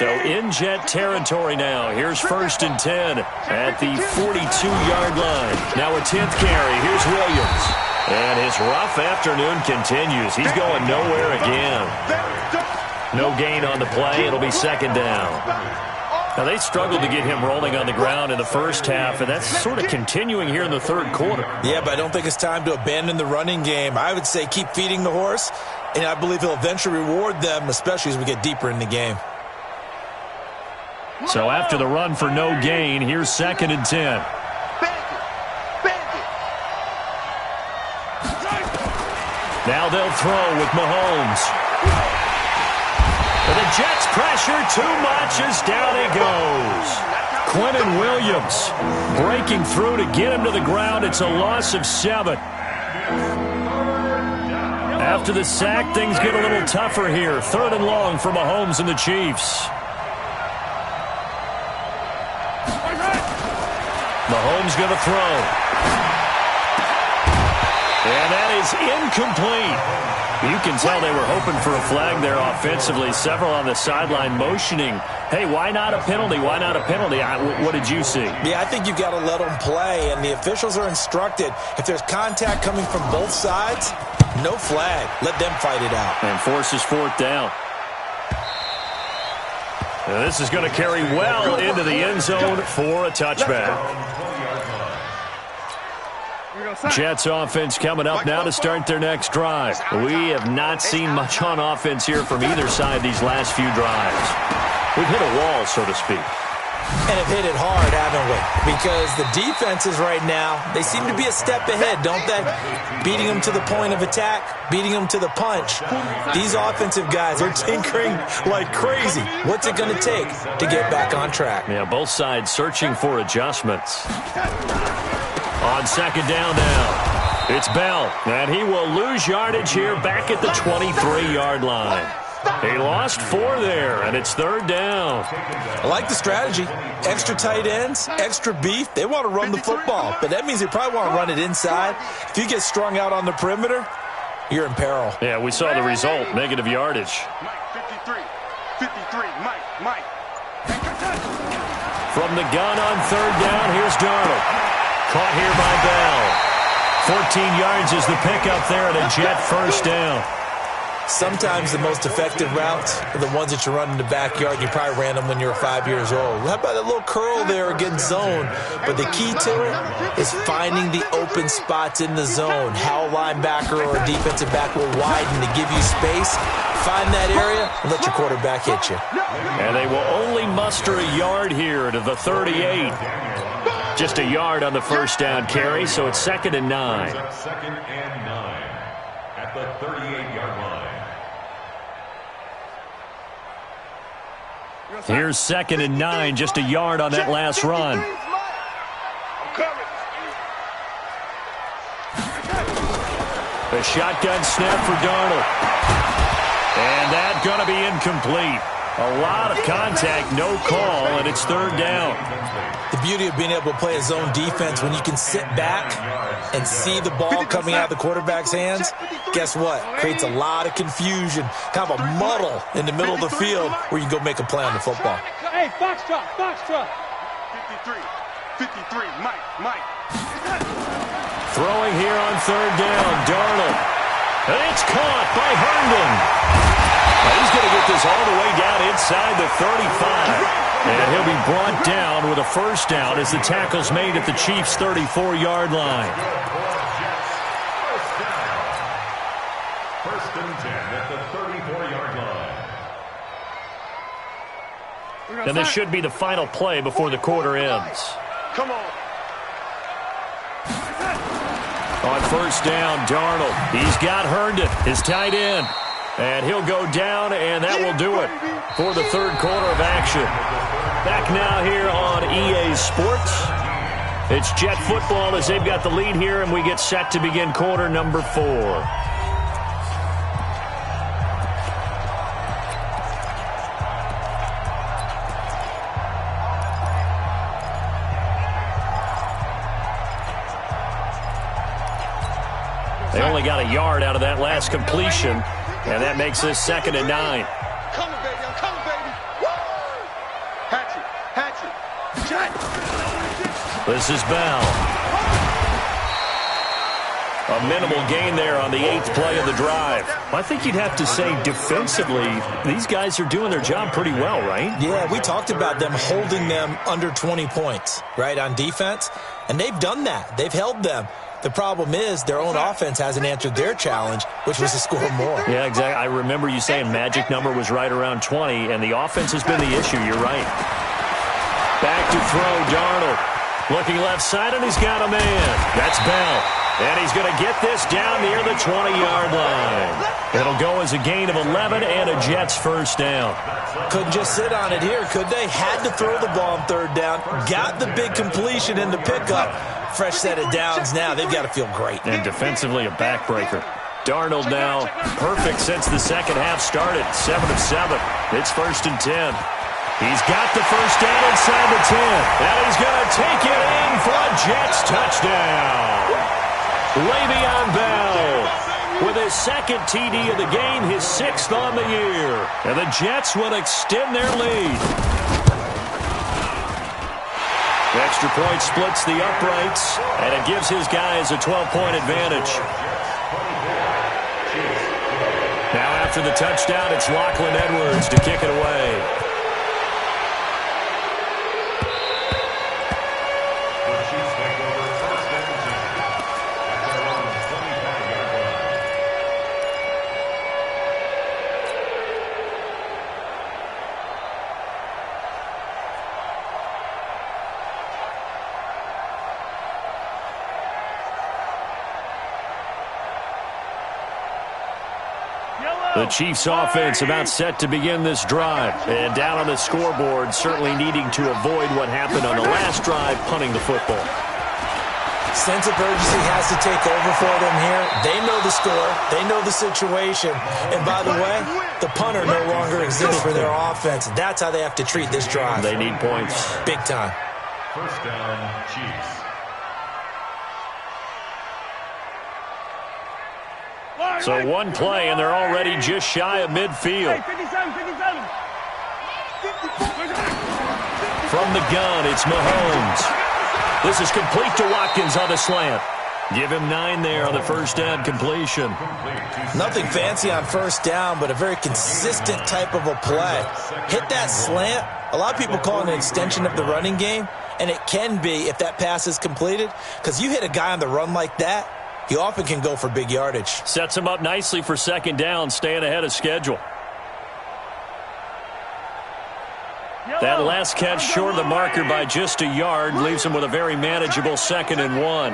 So in jet territory now. Here's 1st and 10 at the 42-yard line. Now a 10th carry. Here's Williams. And his rough afternoon continues. He's going nowhere again. No gain on the play. It'll be 2nd down. Now, they struggled to get him rolling on the ground in the first half, and that's sort of continuing here in the third quarter. Yeah, but I don't think it's time to abandon the running game. I would say keep feeding the horse, and I believe he'll eventually reward them, especially as we get deeper in the game. So after the run for no gain, here's 2nd and 10. Now they'll throw with Mahomes. But the Jets pressure too much as down he goes. Quentin Williams breaking through to get him to the ground. It's a loss of 7. After the sack, things get a little tougher here. 3rd and long for Mahomes and the Chiefs. Mahomes going to throw. And that is incomplete. You can tell they were hoping for a flag there offensively. Several on the sideline motioning, hey, why not a penalty? Why not a penalty? What did you see? Yeah, I think you've got to let them play, and the officials are instructed. If there's contact coming from both sides, no flag. Let them fight it out. And forces 4th down. And this is going to carry well into the end zone for a touchback. Jets offense coming up now to start their next drive. We have not seen much on offense here from either side these last few drives. We've hit a wall, so to speak. And have hit it hard, haven't we? Because the defenses right now, they seem to be a step ahead, don't they? Beating them to the point of attack, beating them to the punch. These offensive guys are tinkering like crazy. What's it going to take to get back on track? Yeah, both sides searching for adjustments. On 2nd down now, it's Bell, and he will lose yardage here back at the 23-yard line. He lost 4 there, and it's 3rd down. I like the strategy. Extra tight ends, extra beef. They want to run the football, but that means they probably want to run it inside. If you get strung out on the perimeter, you're in peril. Yeah, we saw the result, negative yardage. Mike, 53, Mike. From the gun on 3rd down, here's Darnold. Caught here by Bell. 14 yards is the pickup there, and a Jet 1st down. Sometimes the most effective routes are the ones that you run in the backyard. You probably ran them when you were 5 years old. How about that little curl there against zone? But the key to it is finding the open spots in the zone. How a linebacker or a defensive back will widen to give you space. Find that area and let your quarterback hit you. And they will only muster a yard here to the 38. Just a yard on the 1st down carry, so it's 2nd and 9. 2nd and 9 at the 38-yard line. Here's 2nd and 9, just a yard on that last run. The shotgun snap for Darnold. And that's going to be incomplete. A lot of contact, no call, and it's 3rd down. The beauty of being able to play a zone defense when you can sit back and see the ball coming out of the quarterback's hands, guess what? Creates a lot of confusion, kind of a muddle in the middle of the field where you can go make a play on the football. Hey, Foxtrot. 53, Mike. Throwing here on 3rd down, Darnold. And it's caught by Herndon. He's going to get this all the way down inside the 35. And he'll be brought down with a 1st down as the tackle's made at the Chiefs' 34-yard line. 1st and 10 at the 34-yard line. And this should be the final play before the quarter ends. Come on. On 1st down, Darnold. He's got Herndon, his tight end. And he'll go down, and that will do it for the 3rd quarter of action. Back now here on EA Sports. It's Jet football as they've got the lead here, and we get set to begin quarter number 4. They only got a yard out of that last completion, and that makes this 2nd and 9. I'm coming, baby. Woo! Hatchet. Jet. This is Bell. A A minimal gain there on the 8th play of the drive. I think you'd have to say defensively, these guys are doing their job pretty well, right? Yeah, we talked about them holding them under 20 points, right, on defense. And they've done that. They've held them. The problem is their own offense hasn't answered their challenge, which was to score more. Yeah, exactly. I remember you saying magic number was right around 20, and the offense has been the issue. You're right. Back to throw, Darnold. Looking left side, and he's got a man. That's Bell. And he's going to get this down near the 20-yard line. It'll go as a gain of 11 and a Jets first down. Couldn't just sit on it here, could they? Had to throw the ball on third down. Got the big completion in the pickup. Fresh set of downs now. They've got to feel great. And defensively, a backbreaker. Darnold now perfect since the second half started. 7 of 7. It's 1st and 10. He's got the first down inside the 10. And he's going to take it in for a Jets touchdown. Le'Veon Bell with his second TD of the game, his 6th on the year. And the Jets will extend their lead. The extra point splits the uprights, and it gives his guys a 12-point advantage. Now after the touchdown, it's Lachlan Edwards to kick it away. The Chiefs offense about set to begin this drive. And down on the scoreboard, certainly needing to avoid what happened on the last drive, punting the football. Sense of urgency has to take over for them here. They know the score. They know the situation. And by the way, the punter no longer exists for their offense. That's how they have to treat this drive. They need points. Big time. First down, Chiefs. So one play, and they're already just shy of midfield. From the gun, it's Mahomes. This is complete to Watkins on the slant. Give him 9 there on the first down completion. Nothing fancy on first down, but a very consistent type of a play. Hit that slant. A lot of people call it an extension of the running game, and it can be if that pass is completed, because you hit a guy on the run like that, he often can go for big yardage. Sets him up nicely for second down, staying ahead of schedule. That last catch short of the marker by just a yard leaves him with a very manageable 2nd and 1.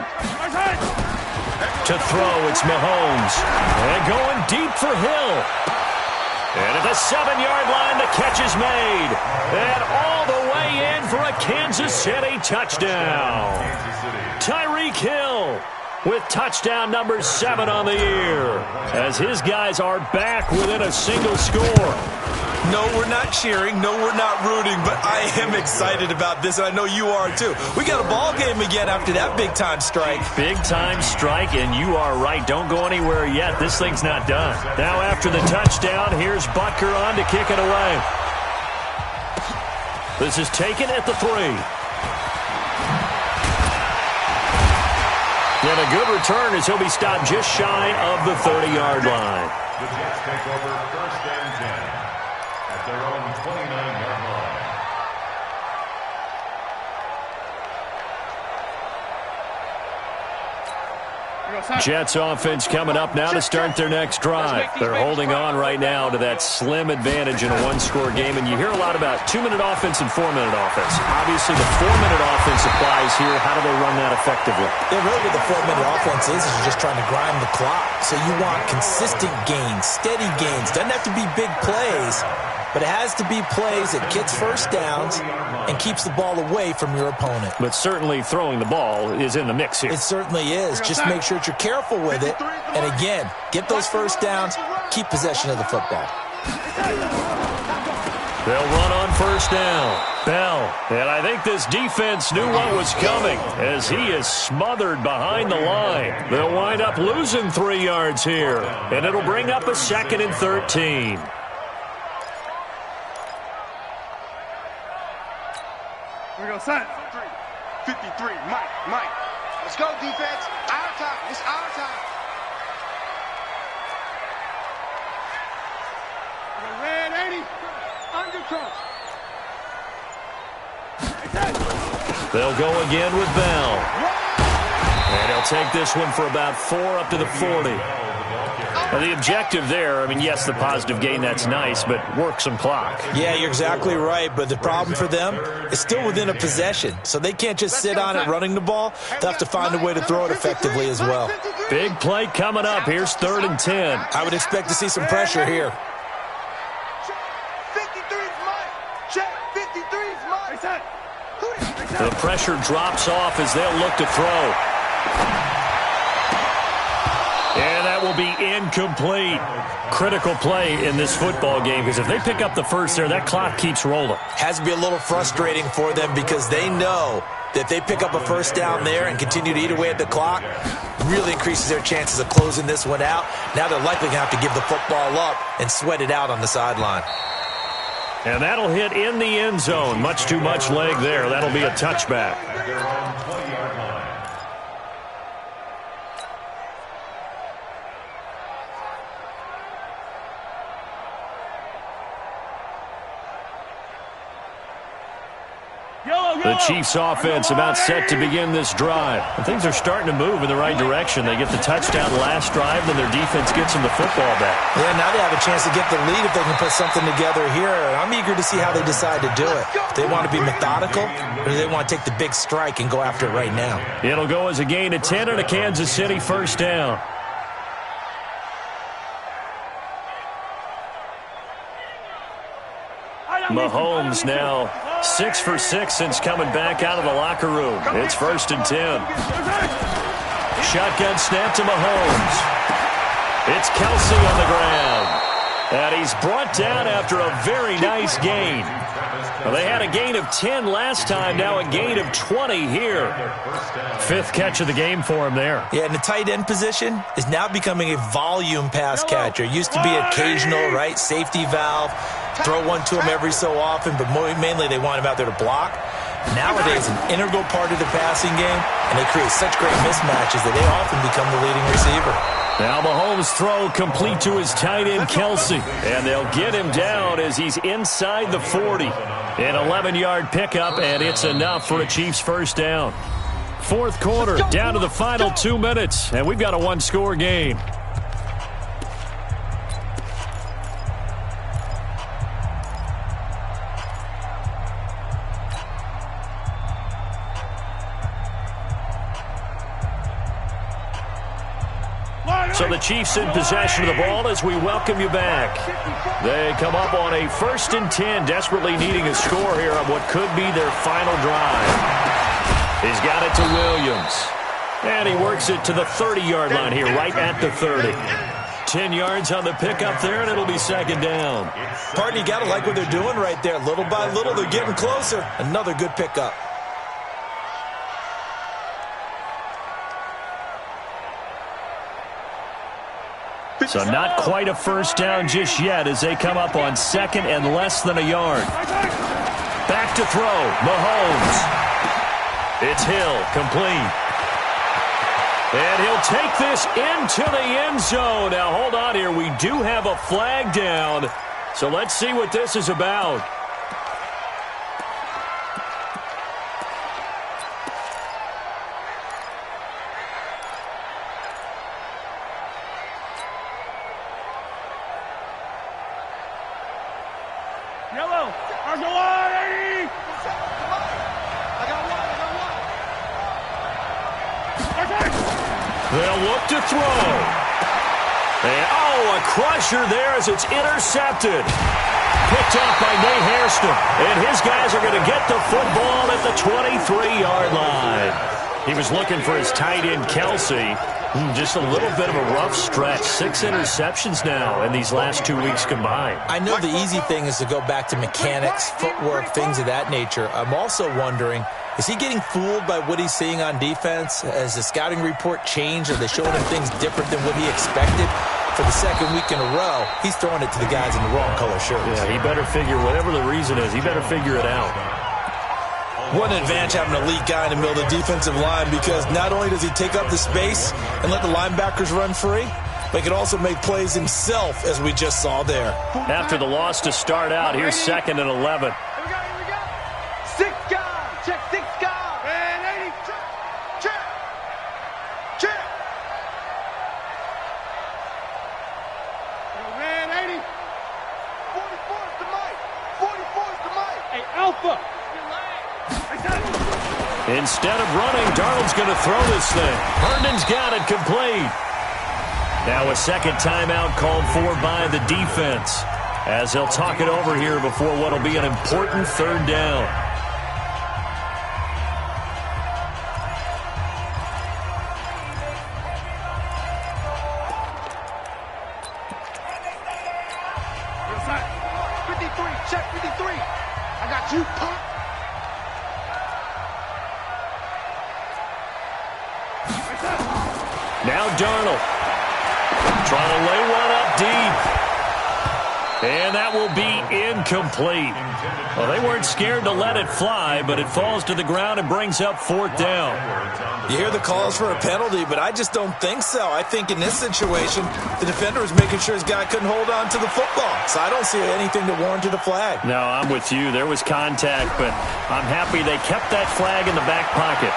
To throw, it's Mahomes. And going deep for Hill. And at the 7-yard line, the catch is made. And all the way in for a Kansas City touchdown. Tyreek Hill with touchdown number 7 on the year, as his guys are back within a single score. No, we're not cheering. No, we're not rooting, but I am excited about this, and I know you are too. We got a ball game again after that big-time strike. Big-time strike, and you are right. Don't go anywhere yet. This thing's not done. Now after the touchdown, here's Butker on to kick it away. This is taken at the 3. And a good return as he'll be stopped just shy of the 30-yard line. The Jets take over 1st and 10 at their own 29-yard line. Jets offense coming up now to start their next drive. They're holding on right now to that slim advantage in a one-score game, and you hear a lot about 2-minute offense and 4-minute offense. Obviously, the 4-minute offense applies here. How do they run that effectively? Yeah, really what the 4-minute offense is you're just trying to grind the clock. So you want consistent gains, steady gains. Doesn't have to be big plays, but it has to be plays that gets first downs and keeps the ball away from your opponent. But certainly throwing the ball is in the mix here. It certainly is. Just make sure that you're careful with it. And again, get those first downs, keep possession of the football. They'll run on first down. Bell. And I think this defense knew what was coming as he is smothered behind the line. They'll wind up losing 3 yards here. And it'll bring up a 2nd and 13. Here we go, son. 53, Mike. Let's Let's go, defense. Our time. It's our time. Red 80. Under control. They'll go again with Bell. And he'll take this one for about 4 up to the 40. Well, the objective there, I mean, yes, the positive gain, that's nice, but work some clock. Yeah, you're exactly right, but the problem for them is still within a possession, so they can't just sit on it running the ball. They'll have to find a way to throw it effectively as well. Big play coming up. Here's 3rd and 10. I would expect to see some pressure here. 53's mine. Check. 53's mine. The pressure drops off as they'll look to throw. And that will be incomplete. Critical play in this football game, because if they pick up the first there, that clock keeps rolling. Has to be a little frustrating for them because they know that if they pick up a first down there and continue to eat away at the clock, really increases their chances of closing this one out. Now they're likely going to have to give the football up and sweat it out on the sideline. And that'll hit in the end zone. Much too much leg there. That'll be a touchback. They're on 20-yard line. The Chiefs offense about set to begin this drive. And things are starting to move in the right direction. They get the touchdown last drive, then their defense gets them the football back. Yeah, now they have a chance to get the lead if they can put something together here. I'm eager to see how they decide to do it. Do they want to be methodical, or do they want to take the big strike and go after it right now? It'll go as a gain of 10 and a Kansas City first down. Mahomes now 6 for 6 since coming back out of the locker room. It's 1st and 10. Shotgun snap to Mahomes. It's Kelsey on the ground. And he's brought down after a very nice gain. Well, they had a gain of 10 last time, now a gain of 20 here. 5th catch of the game for him there. Yeah, and the tight end position is now becoming a volume pass catcher. Used to be occasional, right, safety valve. Throw one to him every so often, but mainly they want him out there to block. Nowadays, an integral part of the passing game, and they create such great mismatches that they often become the leading receiver. Now Mahomes' throw complete to his tight end, Kelsey. And they'll get him down as he's inside the 40. An 11-yard pickup, and it's enough for a Chiefs first down. 4th quarter, down to the final 2 minutes, and we've got a one-score game. So the Chiefs in possession of the ball as we welcome you back. They come up on a 1st and 10, desperately needing a score here on what could be their final drive. He's got it to Williams. And he works it to the 30-yard line here, right at the 30. 10 yards on the pickup there, and it'll be 2nd down. Pardon, you got to like what they're doing right there. Little by little, they're getting closer. Another good pickup. So not quite a first down just yet as they come up on 2nd and less than a yard. Back to throw, Mahomes. It's Hill, complete. And he'll take this into the end zone. Now hold on here, we do have a flag down. So let's see what this is about. They'll look to throw. And, a crusher there as it's intercepted. Picked off by Nate Hairston. And his guys are going to get the football at the 23-yard line. He was looking for his tight end, Kelsey. Just a little bit of a rough stretch. 6 interceptions now in these last 2 weeks combined. I know the easy thing is to go back to mechanics, footwork, things of that nature. I'm also wondering, is he getting fooled by what he's seeing on defense? Has the scouting report changed? Are they showing him things different than what he expected? For the 2nd week in a row, he's throwing it to the guys in the wrong color shirts. Yeah, he better figure, whatever the reason is, he better figure it out. What an advantage having an elite guy in the middle of the defensive line, because not only does he take up the space and let the linebackers run free, but he can also make plays himself, as we just saw there. After the loss to start out, here's 2nd and 11. Here we go. 6 guys. Check 6 guys. Man, 80. Check. Check. Man, 80. 44 is the mic. 44 is the mic. Hey, Alpha. Instead of running, Darnold's going to throw this thing. Herndon's got it complete. Now a second timeout called for by the defense, as he'll talk it over here before what will be an important 3rd down. Check 53. I got you, punk. Now Darnold trying to lay one up deep. And that will be incomplete. Well, they weren't scared to let it fly, but it falls to the ground and brings up 4th down. You hear the calls for a penalty, but I just don't think so. I think in this situation, the defender was making sure his guy couldn't hold on to the football. So I don't see anything that warranted a flag. No, I'm with you. There was contact, but I'm happy they kept that flag in the back pocket.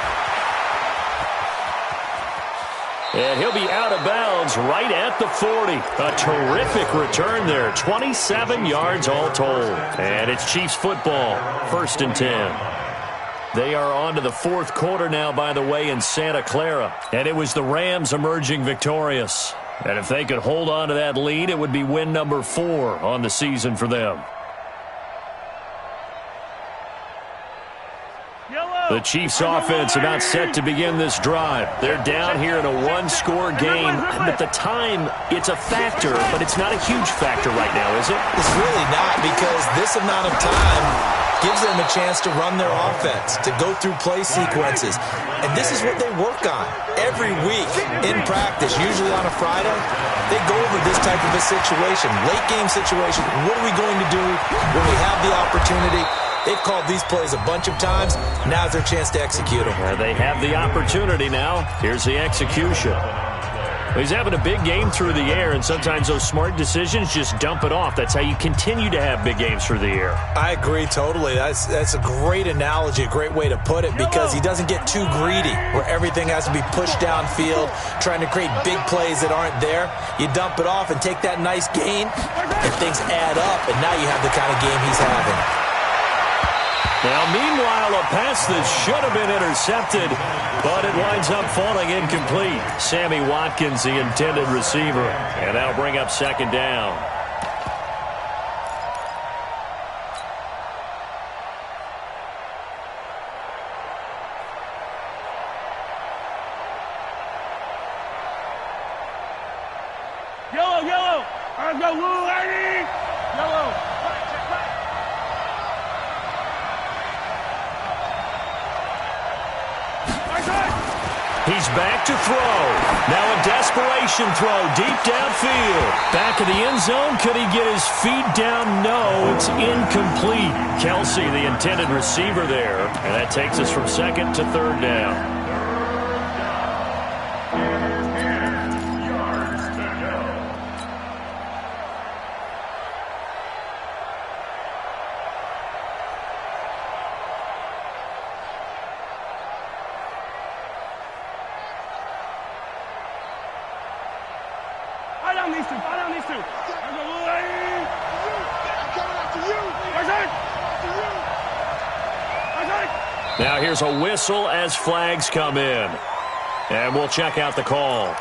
And he'll be out of bounds right at the 40. A terrific return there. 27 yards all told. And it's Chiefs football. 1st and 10. They are on to the 4th quarter now, by the way, in Santa Clara. And it was the Rams emerging victorious. And if they could hold on to that lead, it would be win number 4 on the season for them. The Chiefs offense about set to begin this drive. They're down here in a 1-score game. But the time, it's a factor, but it's not a huge factor right now, is it? It's really not, because this amount of time gives them a chance to run their offense, to go through play sequences. And this is what they work on every week in practice, usually on a Friday. They go over this type of a situation, late game situation. What are we going to do when we have the opportunity? They've called these plays a bunch of times. Now's their chance to execute them. They have the opportunity now. Here's the execution. He's having a big game through the air, and sometimes those smart decisions just dump it off. That's how you continue to have big games through the air. I agree totally. That's a great analogy, a great way to put it, because he doesn't get too greedy where everything has to be pushed downfield, trying to create big plays that aren't there. You dump it off and take that nice gain, and things add up, and now you have the kind of game he's having. Now, meanwhile, a pass that should have been intercepted, but it winds up falling incomplete. Sammy Watkins, the intended receiver, and that'll bring up 2nd down. Yellow, yellow. Let's go, Lou, lady. Yellow. He's back to throw. Now a desperation throw deep downfield. Back of the end zone. Could he get his feet down? No, it's incomplete. Kelsey, the intended receiver there. And that takes us from 2nd to 3rd down. Now here's a whistle as flags come in. And we'll check out the call.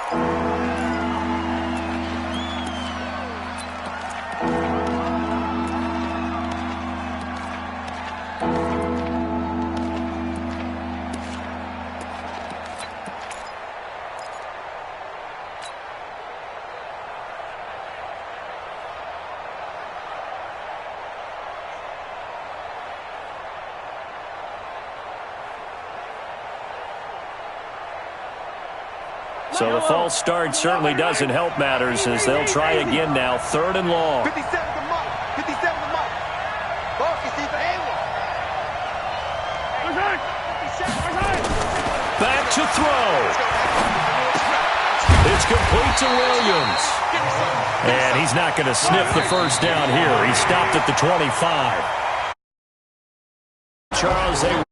So the false start certainly doesn't help matters, as they'll try again now. 3rd and long. 57 to Mike. 57 to Mike. Ball can see for Hayward. to throw. It's complete to Williams. And he's not going to sniff the first down here. He stopped at the 25. Charles, they